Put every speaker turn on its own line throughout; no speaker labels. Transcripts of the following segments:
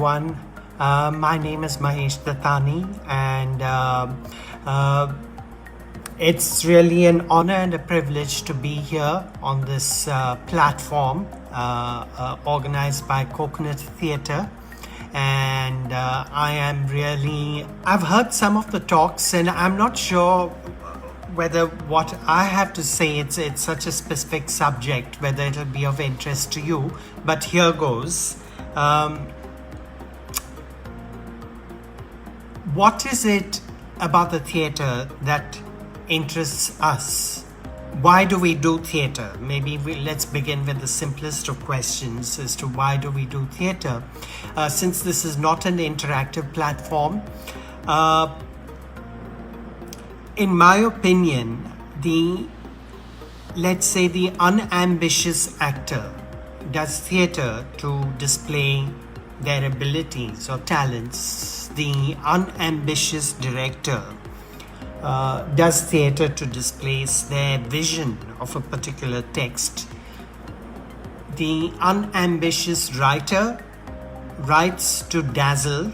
everyone. My name is Mahesh Dattani, and it's really an honor and a privilege to be here on this platform organized by Coconut Theatre. And I've heard some of the talks, and I'm not sure whether what I have to say, it's such a specific subject, whether it'll be of interest to you, but here goes. What is it about the theatre that interests us? Why do we do theatre? Let's begin with the simplest of questions as to why do we do theatre. Since this is not an interactive platform, in my opinion, the unambitious actor does theatre to display their abilities or talents. The unambitious director does theatre to display their vision of a particular text. The unambitious writer writes to dazzle.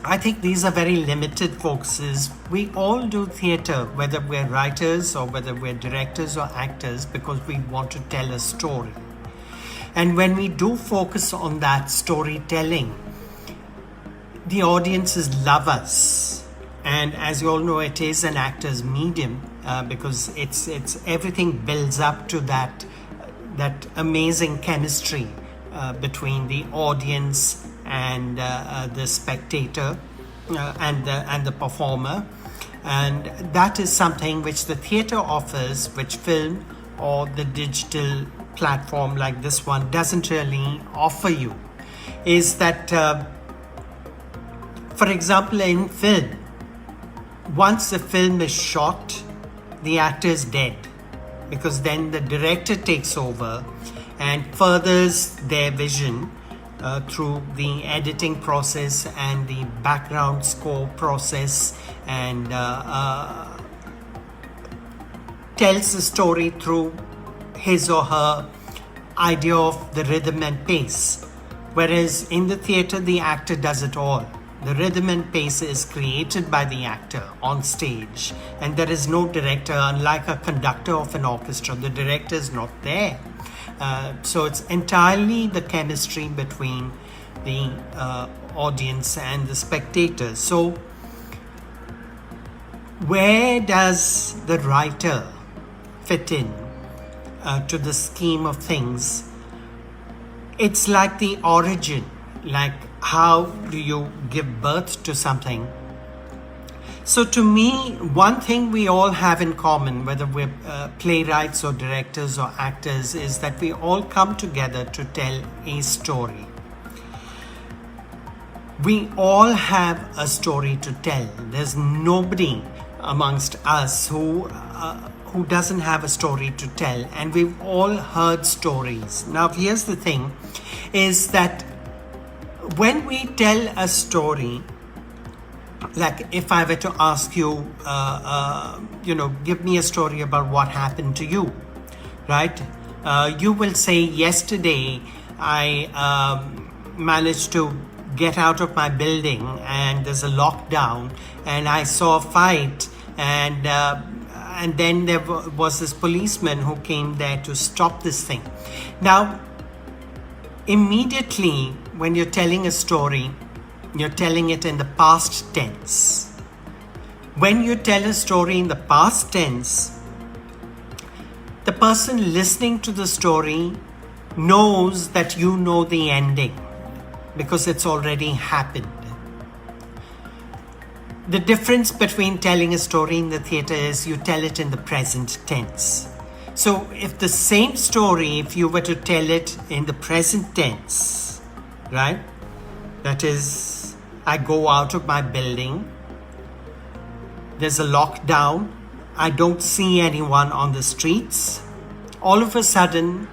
I think these are very limited focuses. We all do theatre, whether we're writers or whether we're directors or actors, because we want to tell a story. And when we do focus on that storytelling, the audiences love us. And as you all know, it is an actor's medium because it's everything builds up to that amazing chemistry between the audience and the spectator and the performer. And that is something which the theatre offers, which film or the digital platform like this one doesn't really offer you. Is that, for example, in film, once the film is shot, the actor is dead, because then the director takes over and furthers their vision through the editing process and the background score process, and tells the story through his or her idea of the rhythm and pace. Whereas in the theatre, the actor does it all. The rhythm and pace is created by the actor on stage, and there is no director. Unlike a conductor of an orchestra, the director is not there. So it's entirely the chemistry between the audience and the spectators. So where does the writer fit in to the scheme of things? It's like the origin, like how do you give birth to something? So to me, one thing we all have in common, whether we're playwrights or directors or actors, is that we all come together to tell a story. We all have a story to tell. There's nobody amongst us who doesn't have a story to tell, and we've all heard stories. Now, here's the thing, is that when we tell a story, like if I were to ask you, give me a story about what happened to you, right? You will say, yesterday I managed to get out of my building and there's a lockdown and I saw a fight, and then there was this policeman who came there to stop this thing. Now, immediately when you're telling a story, you're telling it in the past tense. When you tell a story in the past tense, the person listening to the story knows that you know the ending because it's already happened. The difference between telling a story in the theatre is you tell it in the present tense. So if the same story, if you were to tell it in the present tense, right? That is, I go out of my building, there's a lockdown, I don't see anyone on the streets. All of a sudden,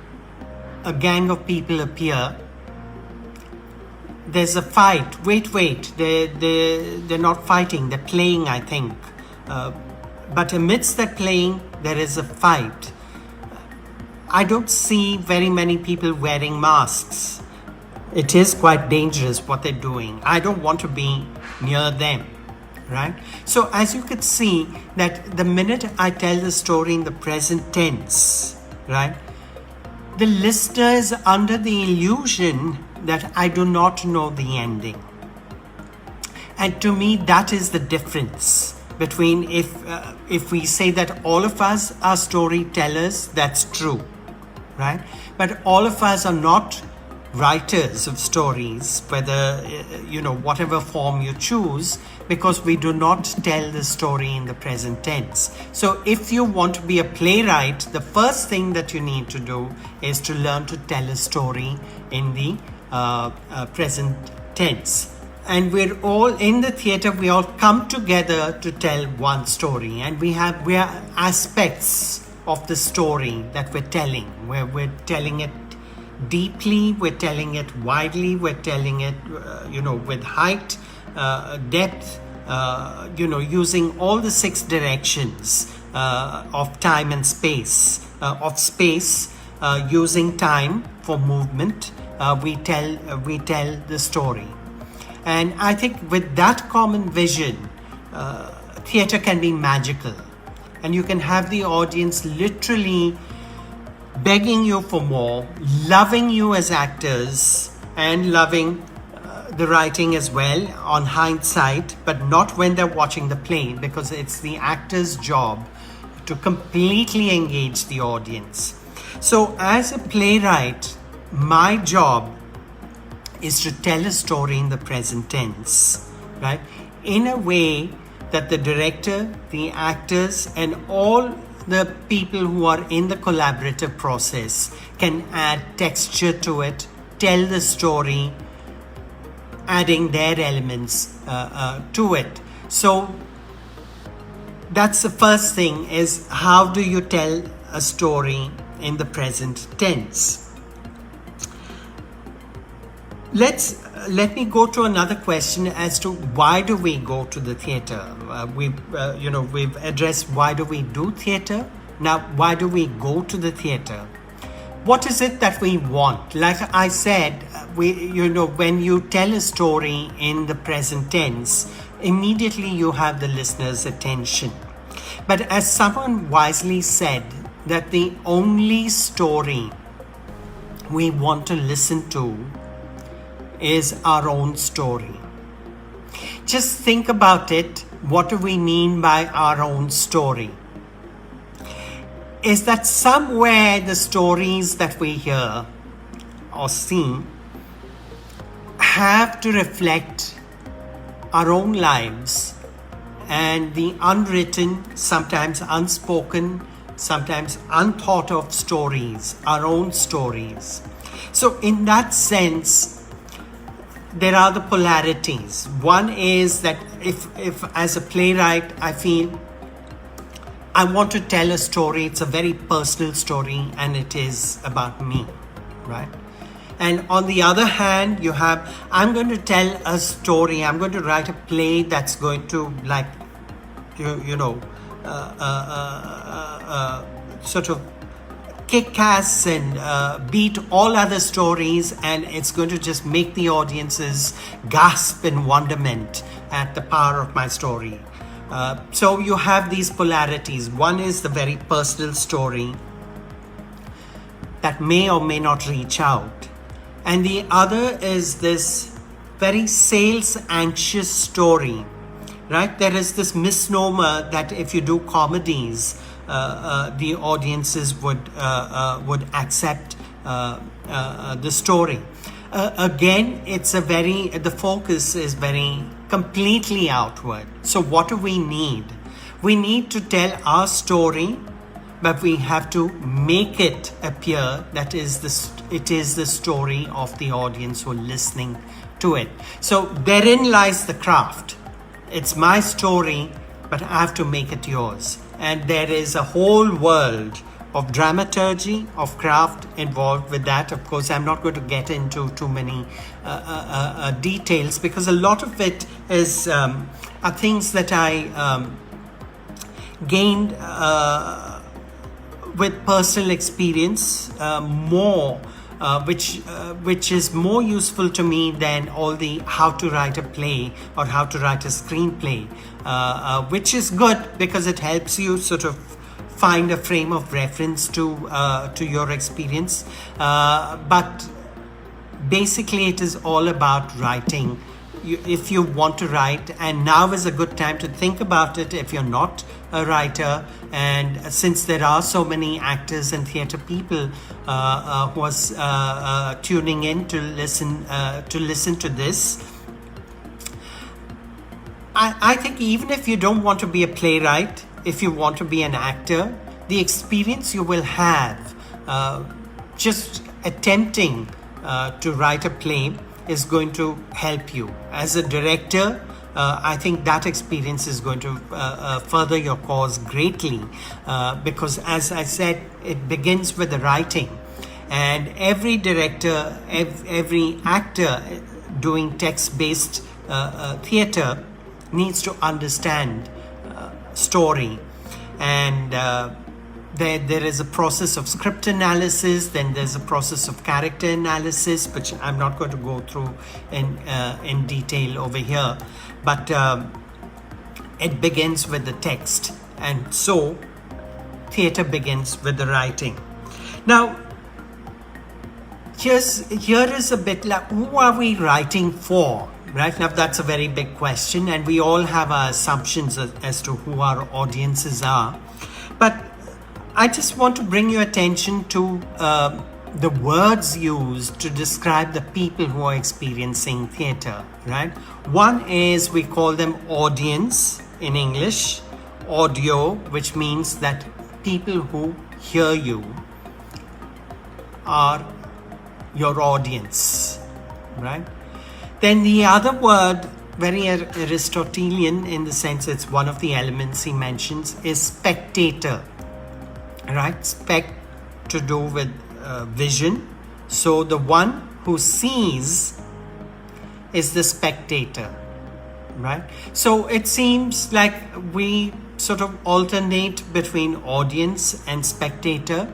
a gang of people appear. There's a fight. Wait, they're not fighting, they're playing, I think. But amidst that playing, there is a fight. I don't see very many people wearing masks. It is quite dangerous what they're doing. I don't want to be near them, right? So as you could see that the minute I tell the story in the present tense, right, the listener is under the illusion that I do not know the ending. And to me, that is the difference between if we say that all of us are storytellers, that's true, right? But all of us are not writers of stories, whether, whatever form you choose, because we do not tell the story in the present tense. So if you want to be a playwright, the first thing that you need to do is to learn to tell a story in the present tense. And we're all in the theater, we all come together to tell one story, and we are aspects of the story that we're telling, where we're telling it deeply, we're telling it widely, we're telling it with height, depth, using all the 6 directions of time and space, using time for movement. We tell the story. And I think with that common vision, theater can be magical, and you can have the audience literally begging you for more, loving you as actors, and loving the writing as well on hindsight, but not when they're watching the play, because it's the actor's job to completely engage the audience. So as a playwright, my job is to tell a story in the present tense, right? In a way that the director, the actors, and all the people who are in the collaborative process can add texture to it, tell the story, adding their elements to it. So that's the first thing, is how do you tell a story in the present tense? Let me go to another question as to why do we go to the theater. We've addressed why do we do theater. Now, why do we go to the theater? What is it that we want? Like I said, when you tell a story in the present tense, immediately you have the listener's attention. But as someone wisely said, that the only story we want to listen to is our own story. Just think about it. What do we mean by our own story? Is that somewhere the stories that we hear or see have to reflect our own lives and the unwritten, sometimes unspoken, sometimes unthought of stories, our own stories. So in that sense, there are the polarities. One is that if as a playwright, I feel I want to tell a story, it's a very personal story, and it is about me, right? And on the other hand, you have, I'm going to tell a story, I'm going to write a play that's going to sort of kick ass and beat all other stories, and it's going to just make the audiences gasp in wonderment at the power of my story. So you have these polarities. One is the very personal story that may or may not reach out, and the other is this very sales anxious story, right? There is this misnomer that if you do comedies, the audiences would accept the story. Again, the focus is very completely outward. So what do we need? We need to tell our story, but we have to make it appear that it is the story of the audience who are listening to it. So therein lies the craft. It's my story, but I have to make it yours. And there is a whole world of dramaturgy, of craft involved with that. Of course, I'm not going to get into too many details, because a lot of it is are things that I gained with personal experience, more which is more useful to me than all the how to write a play or how to write a screenplay, which is good because it helps you sort of find a frame of reference to your experience. But basically, it is all about writing. If you want to write, and now is a good time to think about it if you're not a writer, and since there are so many actors and theatre people who are tuning in to listen to this, I think even if you don't want to be a playwright, if you want to be an actor, the experience you will have just attempting to write a play is going to help you. As a director, I think that experience is going to further your cause greatly, because as I said, it begins with the writing, and every director, every actor doing text-based theatre needs to understand story, and there is a process of script analysis, then there's a process of character analysis, which I'm not going to go through in detail over here, but it begins with the text, and so theatre begins with the writing. Now, here is a bit like, who are we writing for? Right now, that's a very big question, and we all have our assumptions as to who our audiences are. But I just want to bring your attention to the words used to describe the people who are experiencing theatre, right? One is, we call them audience in English, audio, which means that people who hear you are your audience, right? Then the other word, very Aristotelian in the sense it's one of the elements he mentions, is spectator. Right, spec to do with vision. So the one who sees is the spectator, right? So it seems like we sort of alternate between audience and spectator.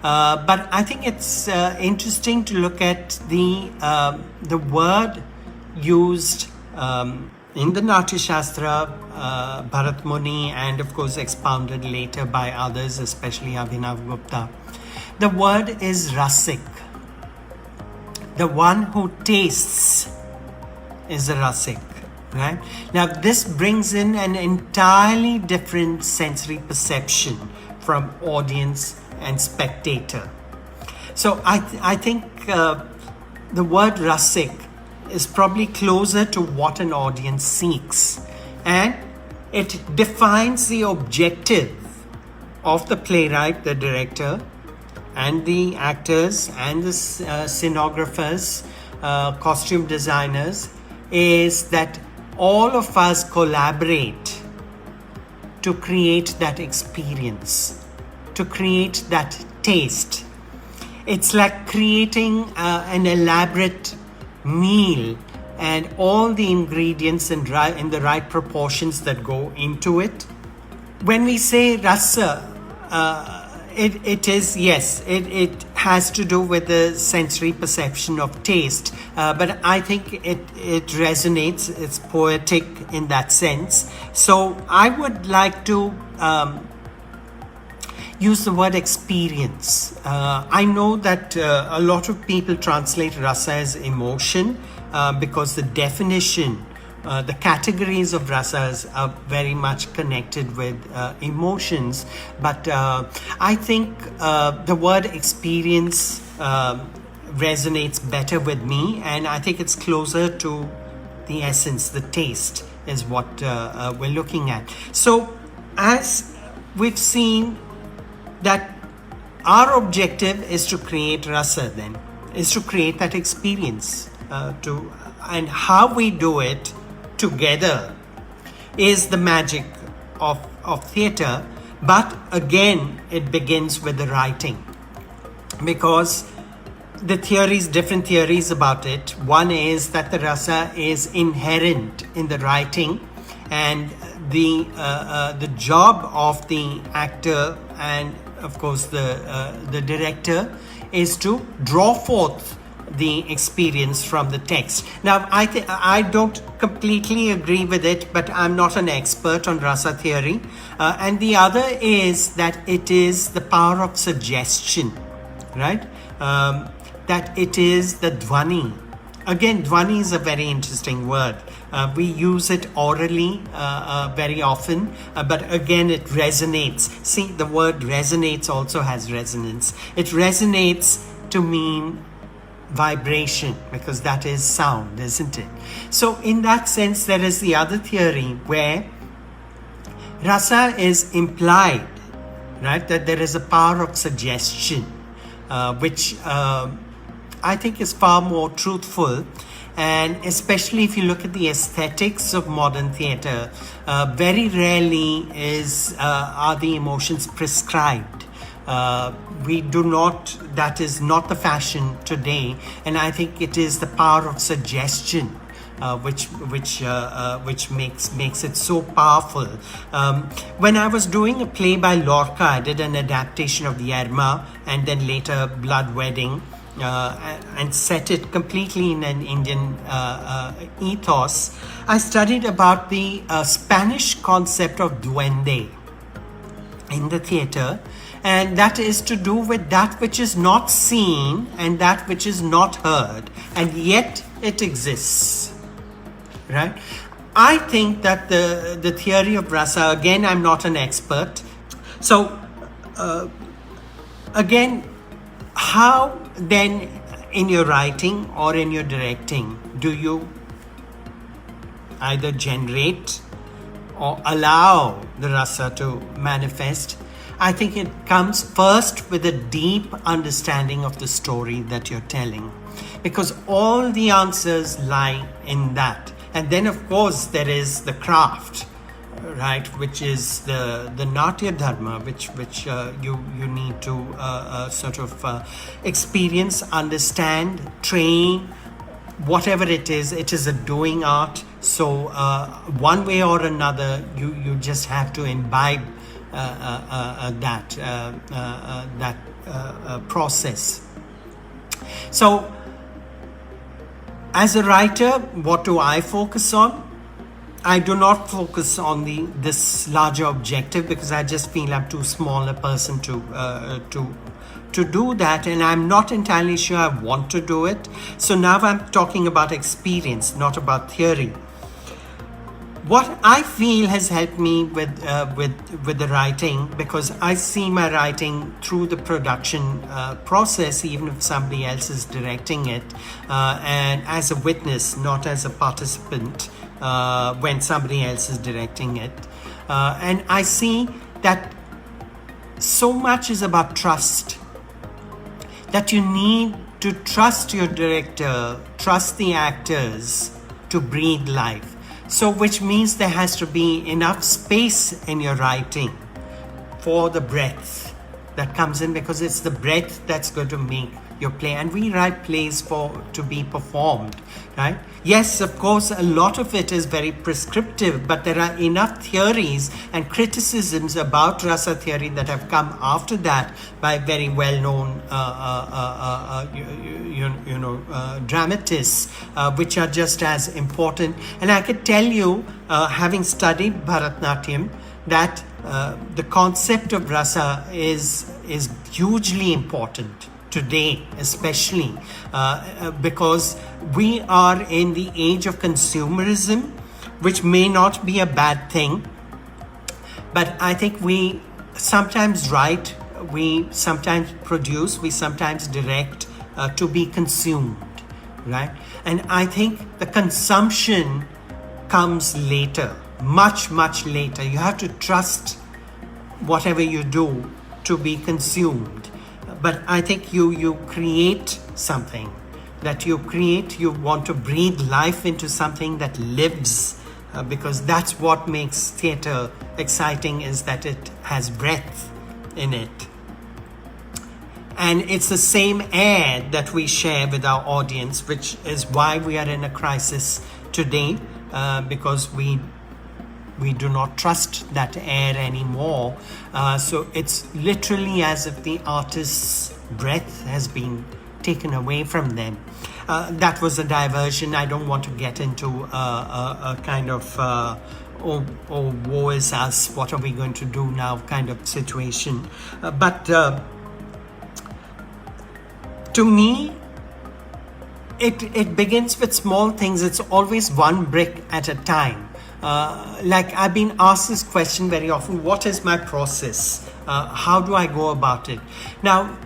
But I think it's interesting to look at the word used in the Natya Shastra, Bharat Muni, and of course expounded later by others, especially Abhinav Gupta. The word is rasik. The one who tastes is a rasik, right? Now this brings in an entirely different sensory perception from audience and spectator. So I think the word rasik is probably closer to what an audience seeks, and it defines the objective of the playwright, the director, and the actors and the scenographers, costume designers, is that all of us collaborate to create that experience, to create that taste. It's like creating an elaborate meal and all the ingredients in the right proportions that go into it. When we say rasa, it is, yes, it has to do with the sensory perception of taste, but I think it resonates, it's poetic in that sense. So I would like to use the word experience. I know that a lot of people translate rasa as emotion because the definition, the categories of rasas are very much connected with emotions. But I think the word experience resonates better with me, and I think it's closer to the essence, the taste is what we're looking at. So as we've seen, that our objective is to create rasa, then is to create that experience, and how we do it together is the magic of theatre. But again, it begins with the writing, because the different theories about it. One is that the rasa is inherent in the writing, and the job of the actor and of course the director is to draw forth the experience from the text. Now, I don't completely agree with it, but I'm not an expert on rasa theory. And the other is that it is the power of suggestion, right? That it is the dhvani. Again, dhvani is a very interesting word. We use it orally very often, but again, it resonates. See, the word resonates also has resonance. It resonates to mean vibration, because that is sound, isn't it? So in that sense, there is the other theory where rasa is implied, right? That there is a power of suggestion, which I think is far more truthful. And especially if you look at the aesthetics of modern theatre, very rarely are the emotions prescribed. We do not, that is not the fashion today, and I think it is the power of suggestion which makes it so powerful. When I was doing a play by Lorca, I did an adaptation of the Yerma and then later Blood Wedding, and set it completely in an Indian ethos. I studied about the Spanish concept of duende in the theatre, and that is to do with that which is not seen and that which is not heard, and yet it exists, right? I think that the theory of rasa, again, I'm not an expert, so again, how then in your writing or in your directing do you either generate or allow the rasa to manifest? I think it comes first with a deep understanding of the story that you're telling, because all the answers lie in that. And then of course there is the craft, right, which is the natya dharma, which you need to sort of experience, understand, train, whatever it is a doing art. So one way or another, you just have to imbibe that process. So as a writer, what do I focus on? I do not focus on this larger objective, because I just feel I'm too small a person to do that, and I'm not entirely sure I want to do it. So now I'm talking about experience, not about theory. What I feel has helped me with the writing, because I see my writing through the production process, even if somebody else is directing it, and as a witness, not as a participant, when somebody else is directing it. And I see that so much is about trust, that you need to trust your director, trust the actors to breathe life. So which means there has to be enough space in your writing for the breath that comes in, because it's the breath that's going to make your play. And we write plays to be performed, right? Yes, of course, a lot of it is very prescriptive, but there are enough theories and criticisms about rasa theory that have come after that by very well-known dramatists, which are just as important. And I can tell you, having studied Bharatnatyam, that the concept of rasa is hugely important today, especially because we are in the age of consumerism, which may not be a bad thing, but I think we sometimes write, we sometimes produce, we sometimes direct to be consumed, right? And I think the consumption comes later, much later. You have to trust whatever you do to be consumed. But I think you create something. That you create, you want to breathe life into something that lives, because that's what makes theatre exciting, is that it has breath in it. And it's the same air that we share with our audience, which is why we are in a crisis today, because we do not trust that air anymore. So it's literally as if the artists breath has been taken away from them. That was a diversion. I don't want to get into a kind of oh, woe is us, what are we going to do now kind of situation. But to me, it begins with small things. It's always one brick at a time. Like I've been asked this question very often, what is my process? How do I go about it? Now,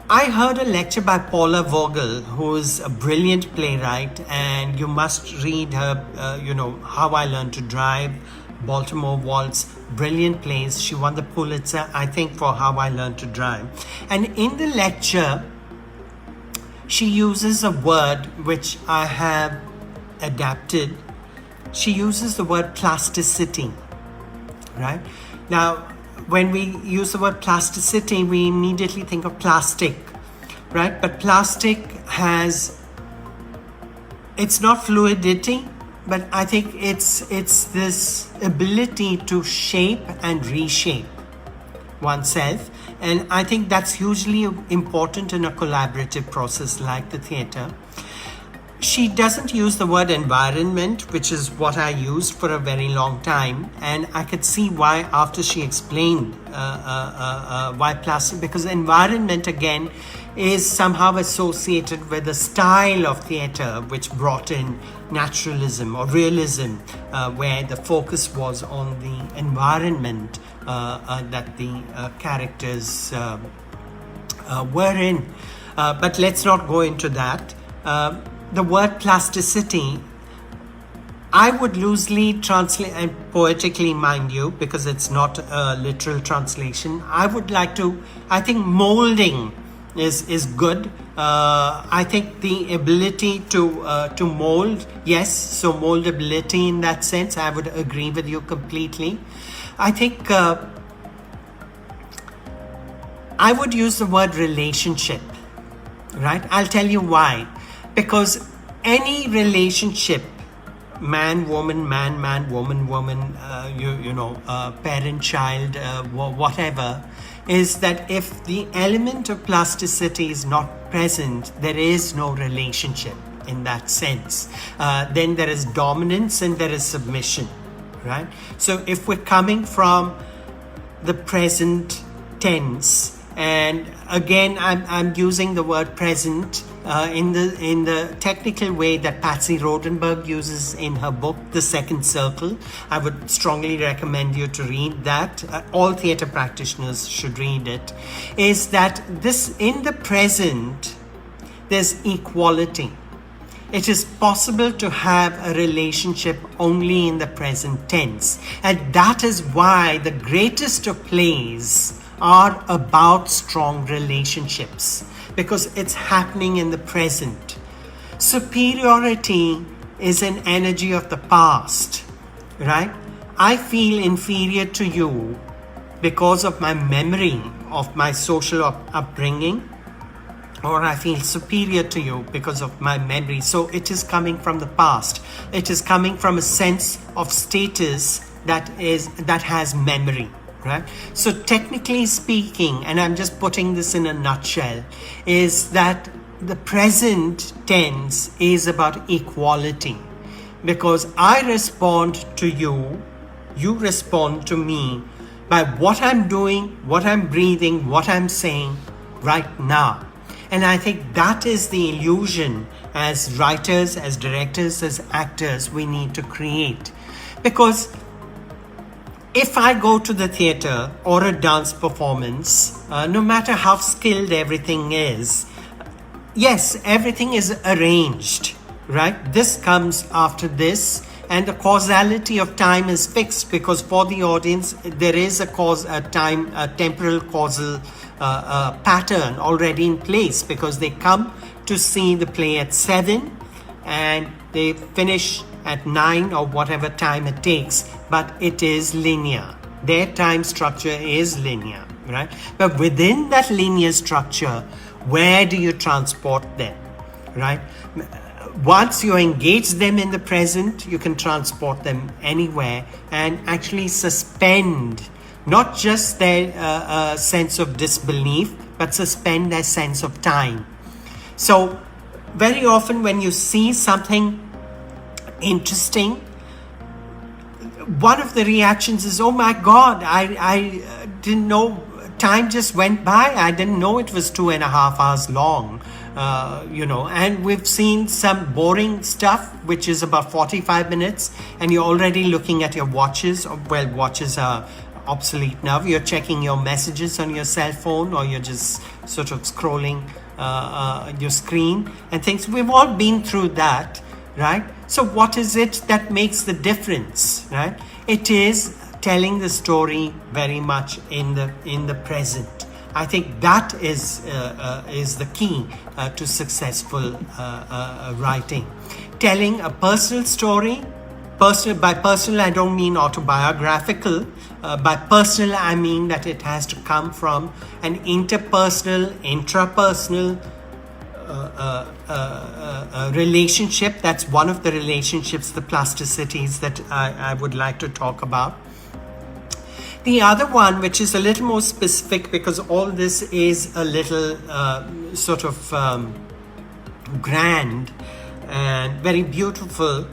I heard a lecture by Paula Vogel, who is a brilliant playwright, and you must read her, How I Learned to Drive, Baltimore Waltz, brilliant plays. She won the Pulitzer, I think, for How I Learned to Drive. And in the lecture, she uses a word which I have adapted. She uses the word plasticity, right? Now, when we use the word plasticity, we immediately think of plastic, right? But plastic it's not fluidity, but I think it's this ability to shape and reshape oneself. And I think that's hugely important in a collaborative process like the theatre. She doesn't use the word environment, which is what I used for a very long time, and I could see why after she explained why plastic, because environment again is somehow associated with the style of theatre which brought in naturalism or realism, where the focus was on the environment that the characters were in. But let's not go into that. The word plasticity, I would loosely translate, and poetically mind you, because it's not a literal translation. I think molding is good. I think the ability to mold, yes, so moldability in that sense, I would agree with you completely. I think I would use the word relationship, right? I'll tell you why. Because any relationship, man, woman, man, woman, woman, parent, child, whatever, is that if the element of plasticity is not present, there is no relationship in that sense. Then there is dominance and there is submission, right? So if we're coming from the present tense, and again, I'm using the word present in the technical way that Patsy Rodenberg uses in her book, The Second Circle. I would strongly recommend you to read that. All theatre practitioners should read it. Is that this, in the present, there's equality. It is possible to have a relationship only in the present tense. And that is why the greatest of plays are about strong relationships, because it's happening in the present. Superiority is an energy of the past, right? I feel inferior to you because of my memory of my social upbringing, or I feel superior to you because of my memory. So it is coming from the past. It is coming from a sense of status that has memory. Right? So technically speaking, and I'm just putting this in a nutshell, is that the present tense is about equality, because I respond to you, you respond to me by what I'm doing, what I'm breathing, what I'm saying right now. And I think that is the illusion as writers, as directors, as actors we need to create. Because if I go to the theatre or a dance performance, no matter how skilled everything is, yes, everything is arranged, right? This comes after this, and the causality of time is fixed, because for the audience there is a temporal causal pattern already in place, because they come to see the play at 7 and they finish at 9 or whatever time it takes, but it is linear. Their time structure is linear, right? But within that linear structure, where do you transport them, right? Once you engage them in the present, you can transport them anywhere and actually suspend not just their sense of disbelief, but suspend their sense of time. So very often when you see something interesting, one of the reactions is, oh my God, I didn't know, time just went by. I didn't know it was 2.5 hours long. And we've seen some boring stuff which is about 45 minutes, and you're already looking at your watches. Well, watches are obsolete now. You're checking your messages on your cell phone, or you're just sort of scrolling your screen and things. We've all been through that, right? So what is it that makes the difference, right? It is telling the story very much in the present. I think that is the key to successful writing. Telling a personal story. By personal, I don't mean autobiographical. By personal, I mean that it has to come from an interpersonal, intrapersonal relationship. That's one of the relationships, the plasticities that I would like to talk about. The other one, which is a little more specific, because all this is a little grand and very beautiful.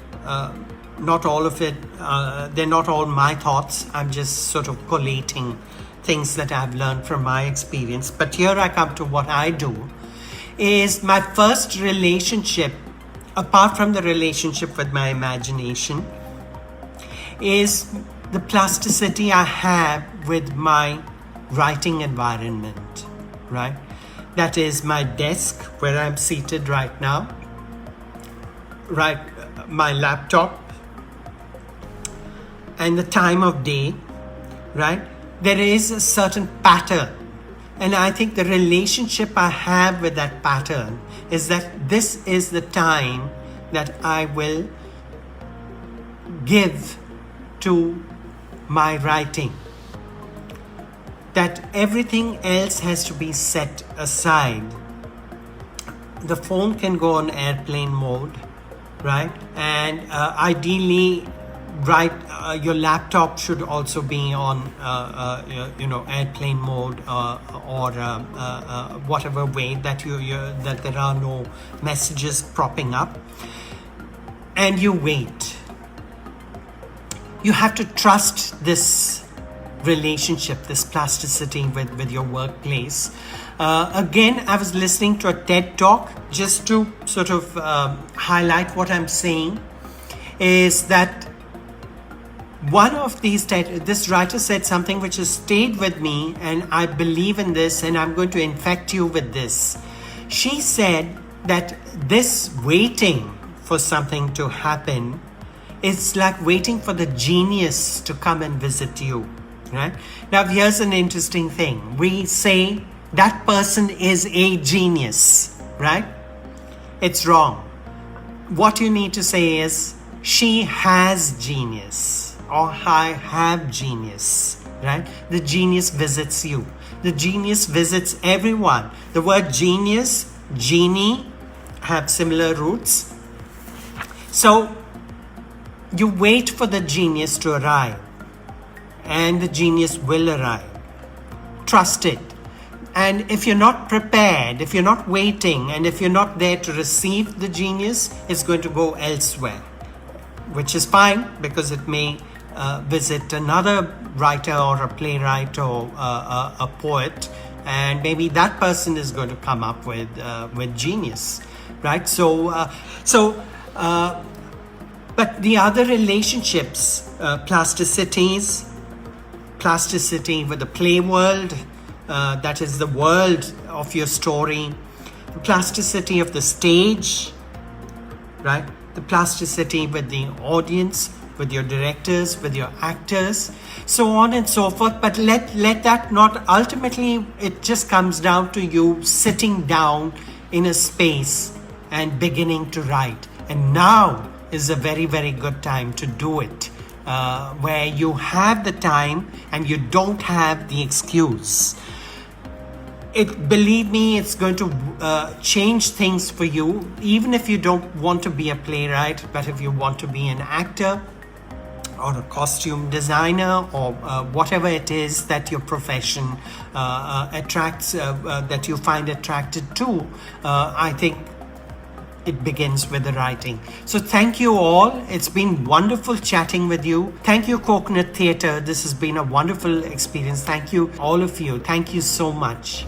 Not all of it, they're not all my thoughts. I'm just sort of collating things that I've learned from my experience. But here I come to what I do, is my first relationship, apart from the relationship with my imagination, is the plasticity I have with my writing environment, right? That is my desk where I'm seated right now, right? My laptop, and the time of day, right? There is a certain pattern. And I think the relationship I have with that pattern is that this is the time that I will give to my writing. That everything else has to be set aside. The phone can go on airplane mode, right? And ideally, your laptop should also be on airplane mode, or whatever way that that there are no messages propping up, and you wait. You have to trust this relationship, this plasticity with your workplace. Again, I was listening to a TED talk, just to sort of highlight what I'm saying, is that one of these, this writer said something which has stayed with me, and I believe in this, and I'm going to infect you with this. She said that this waiting for something to happen, it's like waiting for the genius to come and visit you, right? Now, here's an interesting thing. We say that person is a genius, right? It's wrong. What you need to say is, she has genius, or I have genius, right? The genius visits you. The genius visits everyone. The word genius, genie, have similar roots. So you wait for the genius to arrive, and the genius will arrive. Trust it. And if you're not prepared, if you're not waiting, and if you're not there to receive the genius, it's going to go elsewhere, which is fine, because it may visit another writer or a playwright or a poet, and maybe that person is going to come up with genius, right? But the other relationships, plasticity with the play world, that is the world of your story, the plasticity of the stage, right? The plasticity with the audience, with your directors, with your actors, so on and so forth. But let that not, ultimately it just comes down to you sitting down in a space and beginning to write. And now is a very, very good time to do it, where you have the time and you don't have the excuse. Believe me, it's going to change things for you, even if you don't want to be a playwright, but if you want to be an actor, or a costume designer, or whatever it is that your profession attracts, that you find attracted to, I think it begins with the writing. So thank you all. It's been wonderful chatting with you. Thank you, Coconut Theatre. This has been a wonderful experience. Thank you, all of you. Thank you so much.